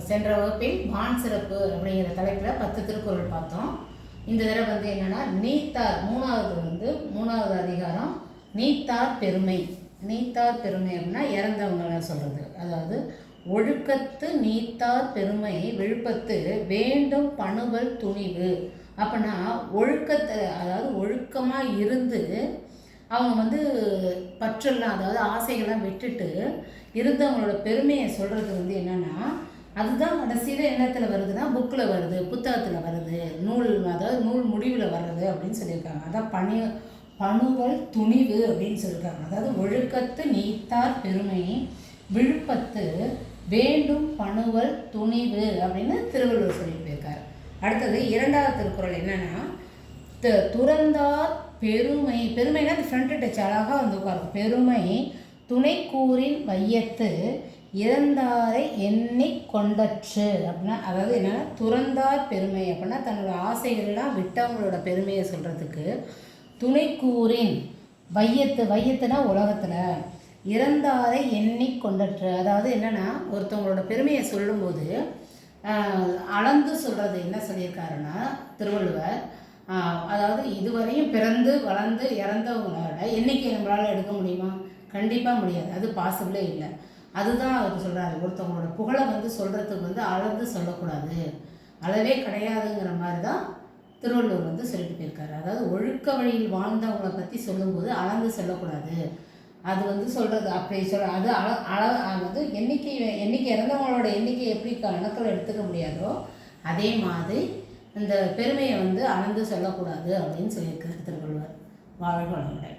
சென்ற வகுப்பில் வான் சிறப்பு அப்படிங்கிற தலைப்பில் 10 திருக்குறள் பார்த்தோம். இந்த தடவை என்னென்னா நீத்தார் மூணாவது அதிகாரம் நீத்தார் பெருமை. நீத்தார் பெருமை அப்படின்னா இறந்தவங்களை சொல்கிறது. அதாவது ஒழுக்கத்து நீத்தார் பெருமை விழுப்பத்து வேண்டும் பணுவல் துணிவு. அப்படின்னா ஒழுக்கத்தை, அதாவது ஒழுக்கமாக இருந்து அவங்க பற்றெல்லாம், அதாவது ஆசைகள்லாம் விட்டுட்டு இருந்தவங்களோட பெருமையை சொல்கிறது என்னென்னா, அதுதான் கடைசியில் எண்ணத்தில் வருதுன்னா புக்கில் வருது, புத்தகத்தில் வருது, அதாவது நூல் முடிவில் வர்றது அப்படின்னு சொல்லியிருக்காங்க. அதான் பணுவல் துணிவு அப்படின்னு சொல்லியிருக்காங்க. அதாவது ஒழுக்கத்து நீத்தார் பெருமை விழுப்பத்து வேண்டும் பணுவல் துணிவு அப்படின்னு திருவள்ளுவர் சொல்லிட்டு போயிருக்காரு. அடுத்தது 2வது திருக்குறள் என்னன்னா, துறந்தார் பெருமை. பெருமைனா அந்த ஃப்ரண்ட் டச் அழகாக உட்காரும். பெருமை துணைக்கூறின் வையத்து இறந்தாரை எண்ணி கொண்டற்று அப்படின்னா, அதாவது என்னன்னா துறந்தார் பெருமை அப்படின்னா தன்னோட ஆசைகள்லாம் விட்டவங்களோட பெருமையை சொல்கிறதுக்கு துணைக்கூறின் வையத்துனா உலகத்தில் இறந்தாரை எண்ணி கொண்டற்று. அதாவது என்னென்னா ஒருத்தவங்களோட பெருமையை சொல்லும்போது அளந்து சொல்கிறது என்ன சொல்லியிருக்காருன்னா திருவள்ளுவர், அதாவது இதுவரையும் பிறந்து வளர்ந்து இறந்தவங்களோட எண்ணிக்கை நம்மளால் எடுக்க முடியுமா? கண்டிப்பாக முடியாது, அது பாசிபிளே இல்லை. அதுதான் அவர் சொல்கிறாரு. ஒருத்தவங்களோட புகழை சொல்கிறதுக்கு அளந்து சொல்லக்கூடாது, அளவே கிடையாதுங்கிற மாதிரி தான் திருவள்ளுவர் சொல்லிட்டு போயிருக்காரு. அதாவது ஒழுக்க வழியில் வாழ்ந்தவங்களை பற்றி சொல்லும்போது அளந்து சொல்லக்கூடாது. அது சொல்கிறது அப்படி அது எண்ணிக்கை இறந்தவங்களோட எண்ணிக்கை எப்படி கணக்கில் எடுத்துக்க முடியாதோ அதே மாதிரி இந்த பெருமையை அளந்து சொல்லக்கூடாது அப்படின்னு சொல்லியிருக்காரு திருவள்ளுவர். வாழ்க வளமுடன்.